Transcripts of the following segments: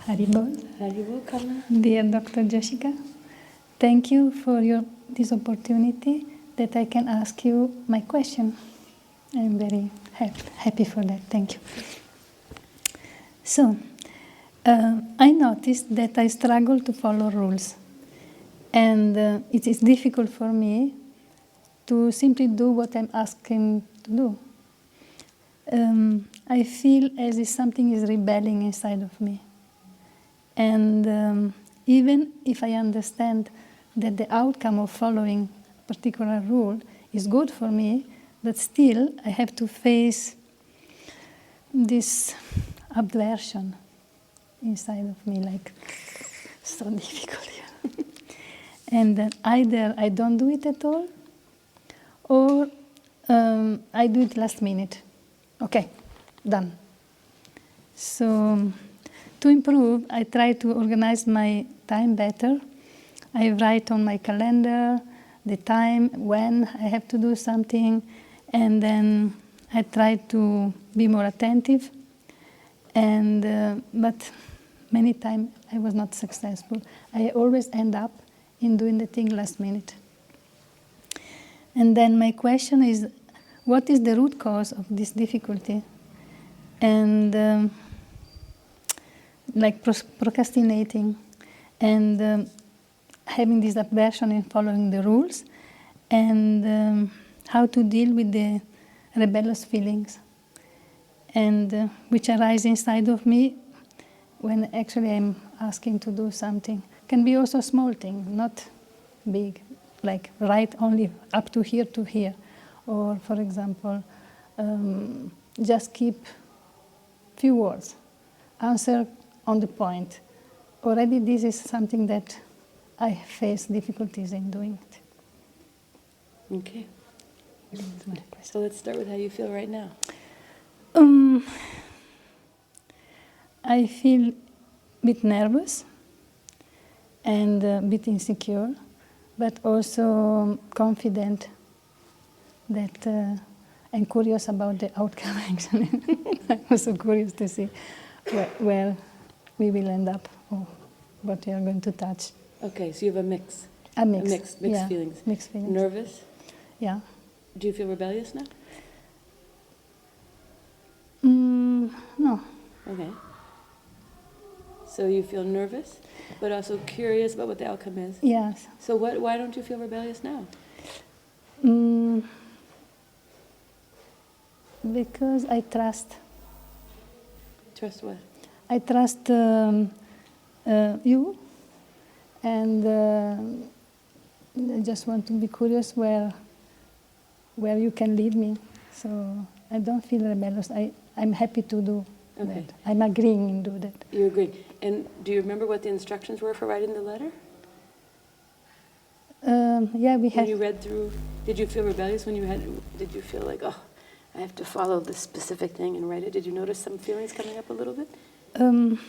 Haribol. Haribol, Kama. Dear Dr. Jessica, thank you for this opportunity that I can ask you my question. I'm very happy for that. Thank you. So, I noticed that I struggle to follow rules. And it is difficult for me to simply do what I'm asking to do. I feel as if something is rebelling inside of me. And even if I understand that the outcome of following a particular rule is good for me, but still I have to face this aversion inside of me, like, so difficult. And then either I don't do it at all, or I do it last minute. Okay, done. So to improve, I try to organize my time better. I write on my calendar the time when I have to do something, and then I try to be more attentive. And but many times I was not successful. I always end up in doing the thing last minute. And then my question is, what is the root cause of this difficulty? And like procrastinating and having this aversion in following the rules, and how to deal with the rebellious feelings and which arise inside of me when actually I'm asking to do something. Can be also a small thing, not big, like write only up to here, or for example, just keep few words, answer on the point. Already this is something that I face difficulties in doing it. Okay. So let's start with how you feel right now. I feel a bit nervous and a bit insecure, but also confident that I'm curious about the outcome, actually. I'm also curious to see where we will end up, or what we are going to touch. Okay, so you have a mix. Mixed feelings. Mixed feelings. Nervous? Yeah. Do you feel rebellious now? No. Okay. So you feel nervous, but also curious about what the outcome is? Yes. So why don't you feel rebellious now? Because I trust. Trust what? I trust you, and I just want to be curious where you can lead me. So I don't feel rebellious. I'm happy to do that. I'm agreeing in do that. You agree. And do you remember what the instructions were for writing the letter? Yeah, we had. When you read through, did you feel rebellious when you did you feel like, oh, I have to follow this specific thing and write it? Did you notice some feelings coming up a little bit? I mean,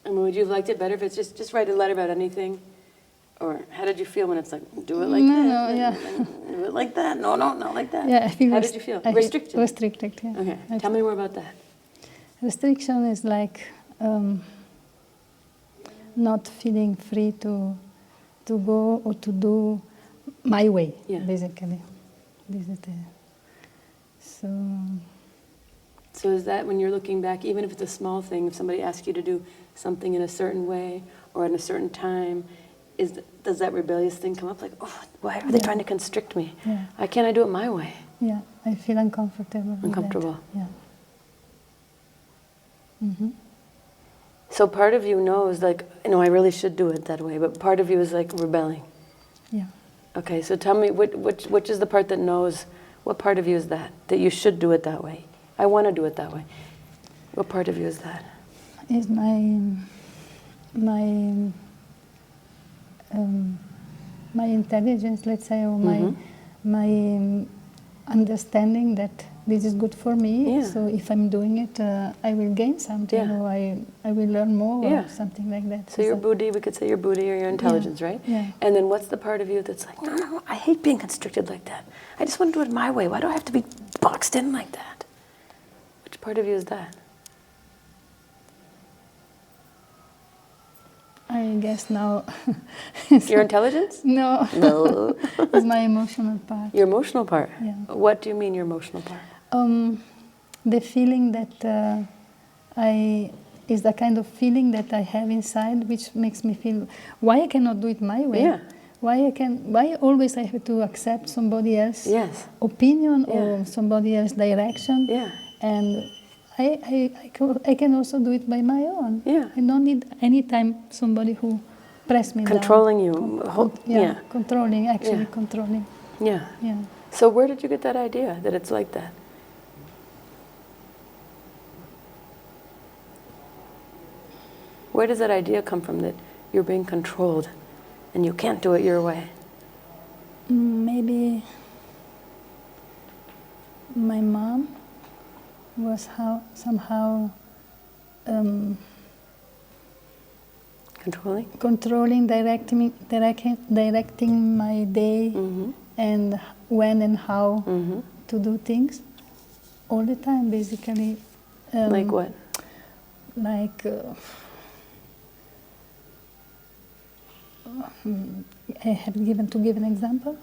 would you have liked it better if it's just write a letter about anything? Or how did you feel when it's like, do it like this? No, yeah. Do it like that? No, not like that. Yeah, I feel how did you feel? Restricted? Restricted, yeah. Okay, tell me more about that. Restriction is like not feeling free to go or to do my way, basically. This is So is that when you're looking back, even if it's a small thing, if somebody asks you to do something in a certain way or at a certain time, does that rebellious thing come up? Like, oh, why are they trying to constrict me? Yeah. Why can't I do it my way? Yeah, I feel uncomfortable. Uncomfortable. With that. Yeah. Mm-hmm. So part of you knows, like, I really should do it that way, but part of you is like rebelling. Yeah. Okay, so tell me, which is the part that knows, what part of you is that you should do it that way? I want to do it that way. What part of you is that? Is my intelligence, let's say, or my understanding that this is good for me. Yeah. So if I'm doing it, I will gain something, or I will learn more, or something like that. So your buddhi, we could say your buddhi or your intelligence, right? Yeah. And then what's the part of you that's like, no, I hate being constricted like that. I just want to do it my way. Why do I have to be boxed in like that? Which part of you is that? I guess now. Your intelligence? No. No. It's my emotional part. Your emotional part? Yeah. What do you mean your emotional part? The feeling that is the kind of feeling that I have inside, which makes me feel why I cannot do it my way. Yeah. Why always I have to accept somebody else's Yes. opinion Yeah. or somebody else's direction. Yeah. And I can also do it by my own. Yeah. I don't need any time somebody who press me Controlling down. you. Yeah, controlling, actually Yeah. controlling. Yeah. Yeah. So where did you get that idea that it's like that? Where does that idea come from that you're being controlled and you can't do it your way? Maybe my mom was somehow Controlling? directing my day and when and how to do things all the time, basically. Like what? Like I have to give an example.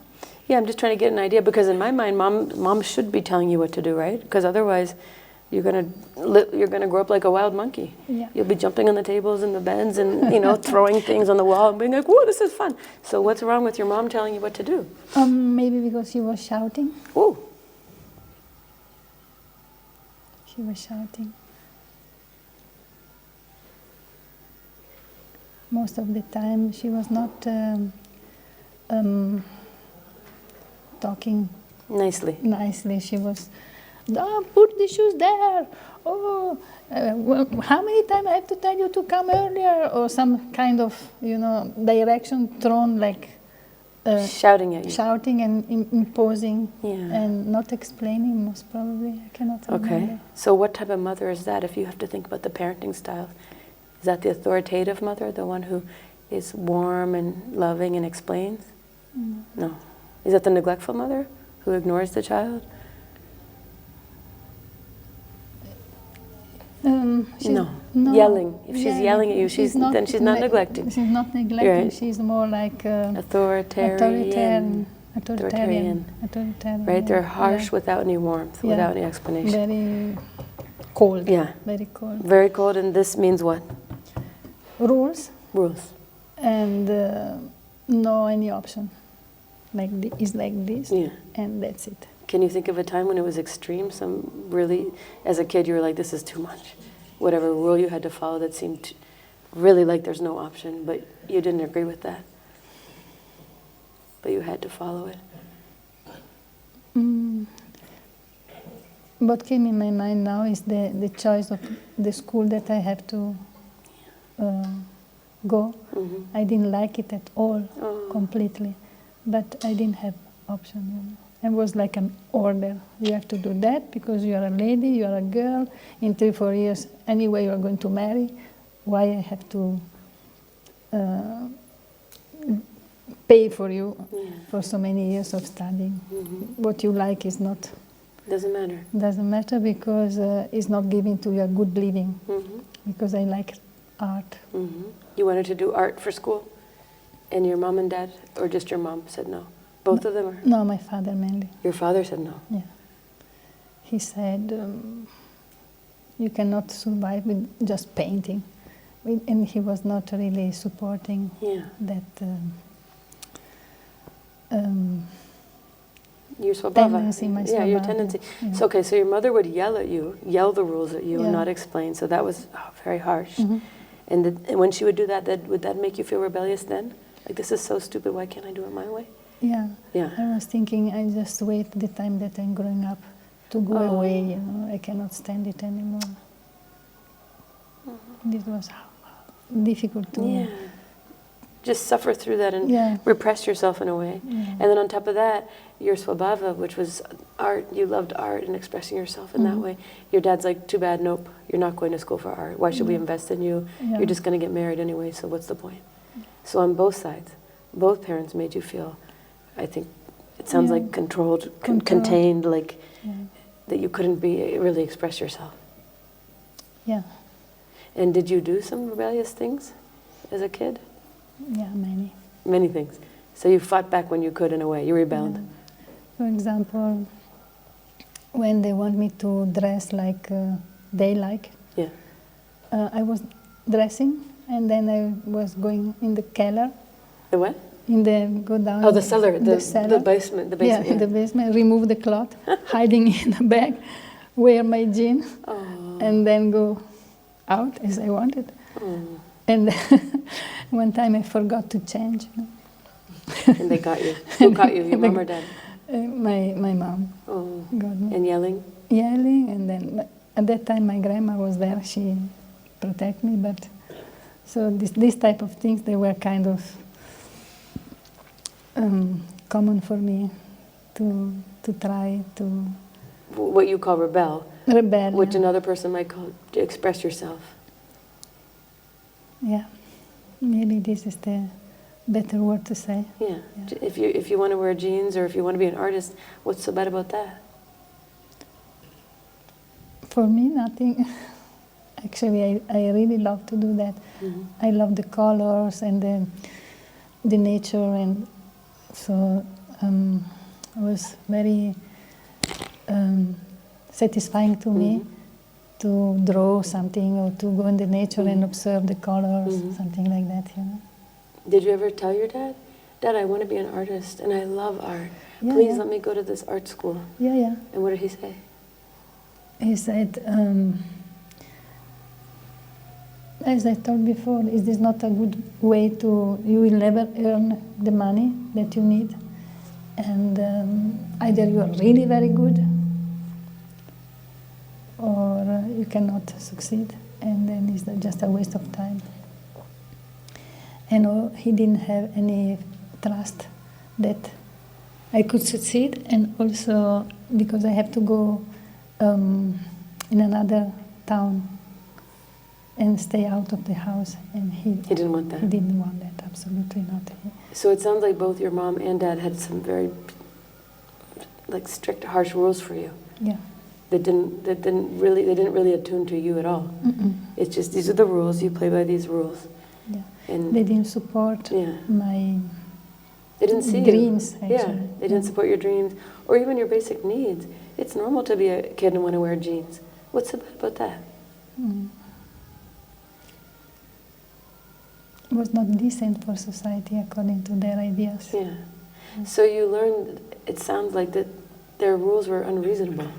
Yeah, I'm just trying to get an idea because in my mind, mom should be telling you what to do, right? Because otherwise, you're gonna grow up like a wild monkey. Yeah. You'll be jumping on the tables and the beds and throwing things on the wall and being like, "Whoa, this is fun." So what's wrong with your mom telling you what to do? Maybe because she was shouting. Ooh. She was shouting. Most of the time, she was not talking nicely. She was, don't put the shoes there. Oh, how many times I have to tell you to come earlier? Or some kind of, direction thrown like shouting at you. Shouting and imposing Yeah. and not explaining, most probably. I cannot remember. Okay. So what type of mother is that if you have to think about the parenting style? Is that the authoritative mother, the one who is warm and loving and explains? No. Is that the neglectful mother who ignores the child? No. Yelling. If she's yelling at you, then she's not neglecting. She's not neglecting. Right. She's more like authoritarian. Right? They're harsh without any warmth, without any explanation. Very cold. Yeah. Very cold. Very cold, and this means what? Rules. Rules. And no any option. It's like this, and that's it. Can you think of a time when it was extreme? As a kid, you were like, this is too much. Whatever rule you had to follow that seemed really like there's no option, but you didn't agree with that. But you had to follow it. What came in my mind now is the choice of the school that I have to go. I didn't like it at all, completely. But I didn't have option, It was like an order. You have to do that because you are a lady, you are a girl. In 3-4 years, anyway, you are going to marry. Why I have to pay for you for so many years of studying? What you like is not... Doesn't matter. Doesn't matter because it's not giving to you a good living. Because I like art. You wanted to do art for school? And your mom and dad, or just your mom, said no? Both of them? Or? No, my father mainly. Your father said no? Yeah. He said, you cannot survive with just painting. And he was not really supporting that your swabhava. Tendency, my Yeah, your tendency. Yeah. So, okay, so your mother would yell at you, yell the rules at you and not explain. So that was very harsh. And when she would do that, would that make you feel rebellious then? Like, this is so stupid, why can't I do it my way? Yeah. Yeah. I was thinking, I just wait the time that I'm growing up to go away, I cannot stand it anymore. This was difficult to... Just suffer through that and repress yourself in a way. And then on top of that, your swabhava, which was art, you loved art and expressing yourself in that way. Your dad's like, too bad, nope, you're not going to school for art. Why should we invest in you? You're just going to get married anyway, so what's the point? So on both sides, both parents made you feel, I think, it sounds like controlled, contained, like that you couldn't really express yourself. Yeah, And did you do some rebellious things as a kid? yeah, many. Many things. So you fought back when you could in a way. You rebelled. Yeah. For example, when they want me to dress like they like, Yeah. I was dressing and then I was going in the cellar, The what? go down. Oh, the cellar, the cellar. basement. Yeah, in the basement, remove the cloth, hiding in the bag, wear my jeans, Oh. and then go out as I wanted. Oh. And one time I forgot to change. And they got you. Who got you? Your mom or dad? My mom Oh. got me. And yelling? Yelling, and then at that time my grandma was there. She protected me, but so this type of things, they were kind of common for me to try to What you call rebel. rebel. Which yeah. another person might call to express yourself. Yeah, maybe this is the better word to say. Yeah. Yeah. If you want to wear jeans or if you want to be an artist, what's so bad about that? For me, nothing. Actually, I really love to do that. Mm-hmm. I love the colors and the nature, and so it was very satisfying to me to draw something or to go in the nature and observe the colors, something like that. You know. Did you ever tell your dad, Dad, I want to be an artist and I love art. Yeah, Please yeah. let me go to this art school. Yeah, yeah. And what did he say? He said, as I told before, is this not a good way to, you will never earn the money that you need. And either you are really very good or you cannot succeed. And then it's just a waste of time. And he didn't have any trust that I could succeed, and also because I have to go in another town and stay out of the house, and he didn't want that. He didn't want that, absolutely not. So it sounds like both your mom and dad had some very strict, harsh rules for you. Yeah. They didn't really attune to you at all. Mm-mm. It's just these are the rules. You play by these rules. Yeah. And they didn't support my they didn't see dreams. you. Actually. Yeah, they didn't support your dreams or even your basic needs. It's normal to be a kid and want to wear jeans. What's so bad about that? It was not decent for society according to their ideas. Yeah. So you learned. It sounds like that their rules were unreasonable.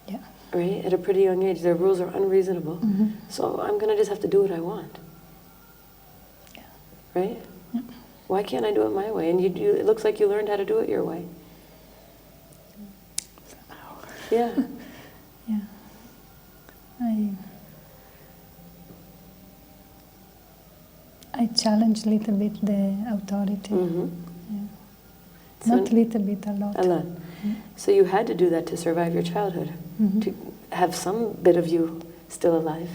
Yeah. Right? At a pretty young age, their rules are unreasonable. Mm-hmm. So I'm going to just have to do what I want. Yeah. Right? Yeah. Why can't I do it my way? And it looks like you learned how to do it your way. Somehow. Yeah. Yeah. I challenged a little bit the authority. Mm-hmm. Yeah. So Not little bit, a lot. a lot. So you had to do that to survive your childhood, to have some bit of you still alive,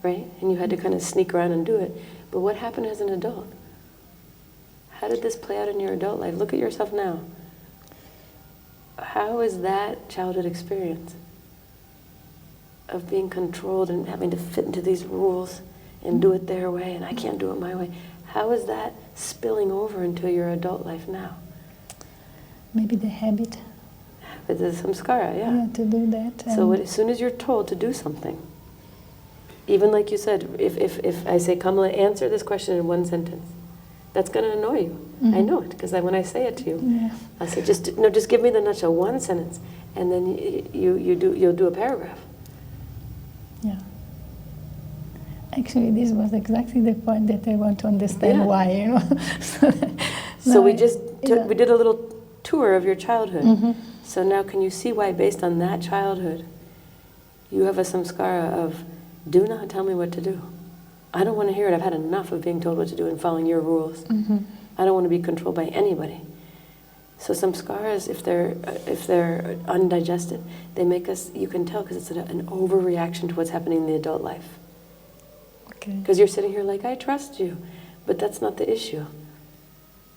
right? And you had to kind of sneak around and do it. But what happened as an adult? How did this play out in your adult life? Look at yourself now. How is that childhood experience of being controlled and having to fit into these rules and do it their way, and I can't do it my way? How is that spilling over into your adult life now? Maybe the habit. It's a samskara, yeah. To do that. So as soon as you're told to do something, even like you said, if I say, Kamala, answer this question in one sentence, that's going to annoy you. I know it, because when I say it to you, I say, just give me the nutshell, one sentence, and then you'll do a paragraph. Yeah. Actually, this was exactly the point that I want to understand why, you know. So we did a little tour of your childhood. So now can you see why, based on that childhood, you have a samskara of, do not tell me what to do. I don't want to hear it. I've had enough of being told what to do and following your rules. I don't want to be controlled by anybody. So samskaras, if they're undigested, they make us, you can tell, because it's an overreaction to what's happening in the adult life. Okay. Because you're sitting here like, I trust you. But that's not the issue.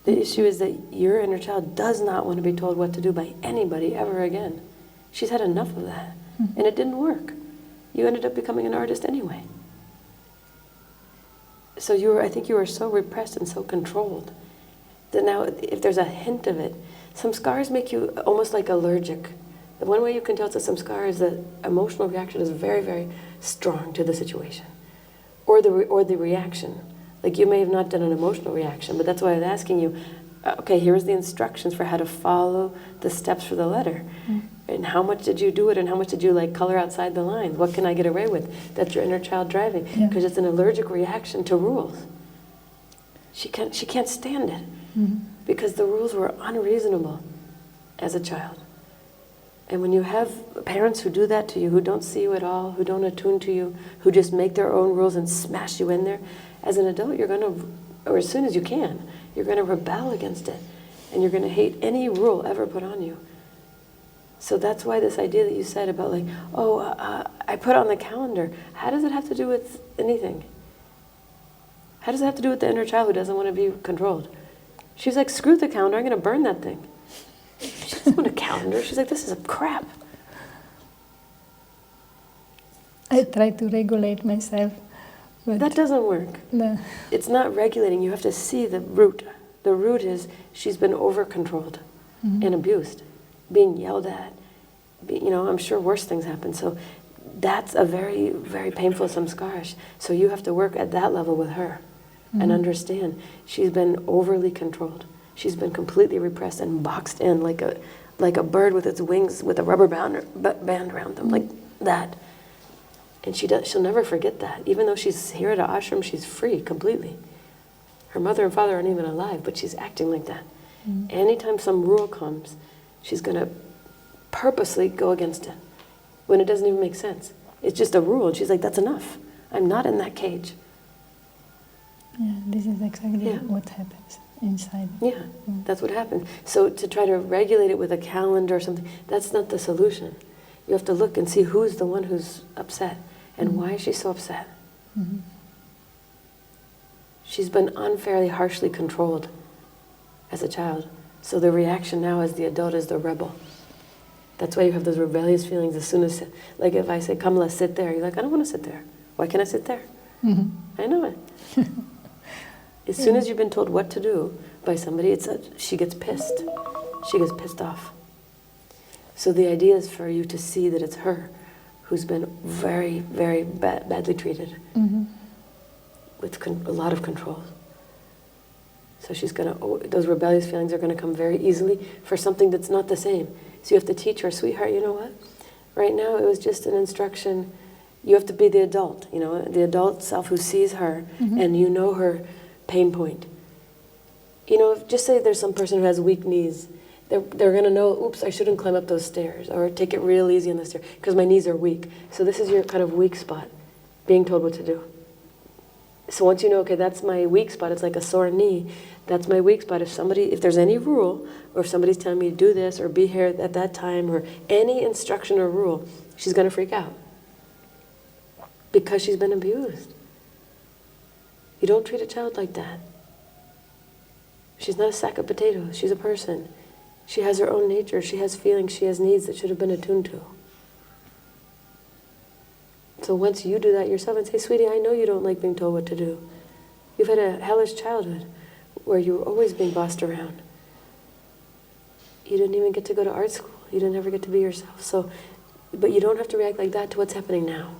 The issue is that your inner child does not want to be told what to do by anybody ever again. She's had enough of that. And it didn't work. You ended up becoming an artist anyway. So I think you were so repressed and so controlled that now if there's a hint of it, some scars make you almost like allergic. The one way you can tell it's a samskara is that emotional reaction is very, very strong to the situation. Or the reaction. Like you may have not done an emotional reaction, but that's why I was asking you, okay, here's the instructions for how to follow the steps for the letter. And how much did you do it, and how much did you like color outside the lines? What can I get away with? That's your inner child driving. Because it's an allergic reaction to rules. She can't stand it. Because the rules were unreasonable as a child. And when you have parents who do that to you, who don't see you at all, who don't attune to you, who just make their own rules and smash you in there, as an adult you're going to, or as soon as you can, you're going to rebel against it. And you're going to hate any rule ever put on you. So that's why this idea that you said about like, I put on the calendar, how does it have to do with anything? How does it have to do with the inner child who doesn't want to be controlled? She's like, screw the calendar, I'm going to burn that thing. She doesn't want a calendar. She's like, this is a crap. I try to regulate myself. But that doesn't work. No. It's not regulating. You have to see the root. The root is she's been over-controlled and abused, being yelled at. I'm sure worse things happen. So that's a very, very painful samskara. So you have to work at that level with her and understand she's been overly controlled. She's been completely repressed and boxed in like a bird with its wings with a rubber band around them, like that. And she'll never forget that. Even though she's here at an ashram, she's free completely. Her mother and father aren't even alive, but she's acting like that. Anytime some rule comes, she's going to purposely go against it when it doesn't even make sense. It's just a rule. And she's like, that's enough. I'm not in that cage. Yeah, this is exactly what happens inside. Yeah, that's what happens. So to try to regulate it with a calendar or something, that's not the solution. You have to look and see who's the one who's upset and why is she so upset. She's been unfairly, harshly controlled as a child. So the reaction now as the adult is the rebel. That's why you have those rebellious feelings as soon as, like if I say, Kamala, sit there, you're like, I don't want to sit there. Why can't I sit there? I know it. As soon as you've been told what to do by somebody, she gets pissed. She gets pissed off. So the idea is for you to see that it's her who's been very, very badly treated with a lot of control. So she's those rebellious feelings are going to come very easily for something that's not the same. So you have to teach her, sweetheart, you know what? Right now it was just an instruction. You have to be the adult, the adult self who sees her and you know her pain point. Just say there's some person who has weak knees. They're going to know, oops, I shouldn't climb up those stairs or take it real easy on the stairs because my knees are weak. So this is your kind of weak spot, being told what to do. So once you know, okay, that's my weak spot, it's like a sore knee, that's my weak spot. If there's any rule, or if somebody's telling me to do this or be here at that time, or any instruction or rule, she's going to freak out because she's been abused. You don't treat a child like that. She's not a sack of potatoes. She's a person. She has her own nature. She has feelings. She has needs that should have been attuned to. So once you do that yourself and say, sweetie, I know you don't like being told what to do. You've had a hellish childhood where you were always being bossed around. You didn't even get to go to art school. You didn't ever get to be yourself. But you don't have to react like that to what's happening now.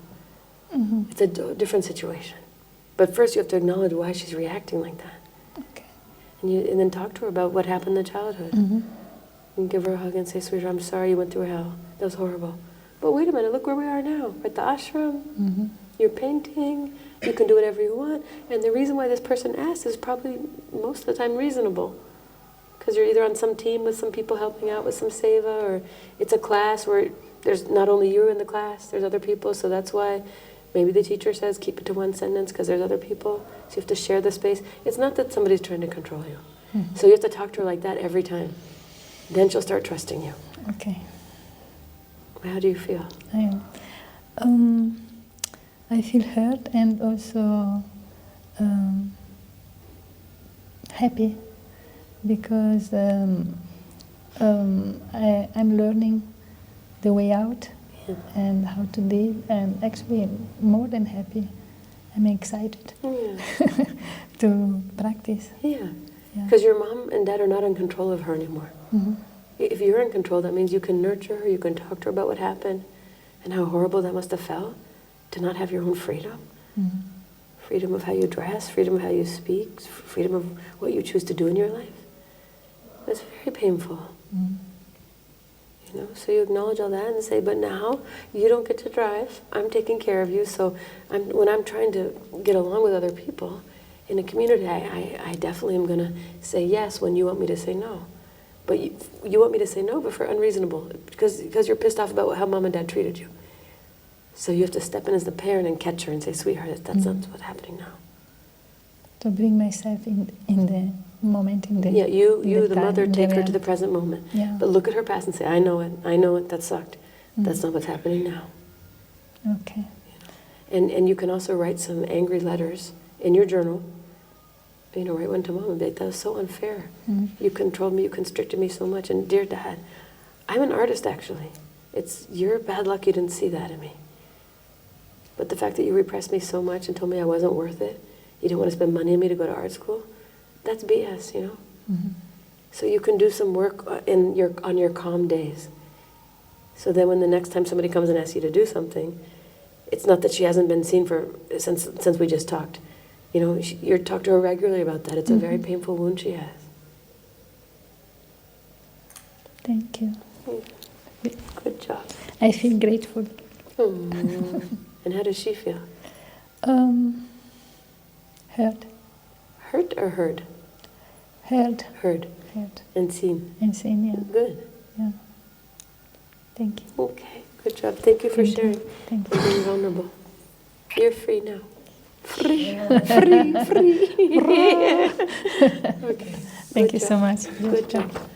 It's a different situation. But first you have to acknowledge why she's reacting like that. Okay. And then talk to her about what happened in the childhood. And give her a hug and say, sweetheart, I'm sorry you went through hell. That was horrible. But wait a minute, look where we are now. We're at the ashram. You're painting. You can do whatever you want. And the reason why this person asked is probably most of the time reasonable. Because you're either on some team with some people helping out with some seva, or it's a class where there's not only you in the class, there's other people. So that's why maybe the teacher says keep it to one sentence because there's other people. So you have to share the space. It's not that somebody's trying to control you. So you have to talk to her like that every time. Then she'll start trusting you. Okay. How do you feel? I feel hurt and also happy because I'm learning the way out Yeah. and how to live, and actually more than happy. I'm excited Yeah. to practice. Yeah. Yeah. Because your mom and dad are not in control of her anymore. Mhm. If you're in control, that means you can nurture her, you can talk to her about what happened and how horrible that must have felt to not have your own freedom. Mhm. Freedom of how you dress, freedom of how you speak, freedom of what you choose to do in your life. It's very painful. Mhm. You know, so you acknowledge all that and say, but now you don't get to drive. I'm taking care of you. So when I'm trying to get along with other people in a community, I definitely am going to say yes when you want me to say no. But you want me to say no, but for unreasonable, because you're pissed off about how mom and dad treated you. So you have to step in as the parent and catch her and say, sweetheart, that's not what's happening now. To bring myself in the moment, in the Yeah, you the time, mother, in take her to reality. the present moment. Yeah. But look at her past and say, I know it, that sucked. That's not what's happening now. Okay. And you can also write some angry letters in your journal. You know, write one to mom and be like, that was so unfair. You controlled me, you constricted me so much. And dear dad, I'm an artist actually. It's your bad luck you didn't see that in me. But the fact that you repressed me so much and told me I wasn't worth it, you didn't want to spend money on me to go to art school, that's BS, you know? So you can do some work on your calm days. So then when the next time somebody comes and asks you to do something, it's not that she hasn't been seen since we just talked. You know, you're talk to her regularly about that. It's a very painful wound she has. Thank you. Good job. I feel grateful. And how does she feel? Heard. Hurt or heard? Heard. Heard. Heard. And seen. And seen, yeah. Good. Yeah. Thank you. Okay, good job. Thank you for Thank you. sharing Thank and you. being vulnerable. You're free now. Free, free, free. Okay. Thank Good you job. so much. Good job.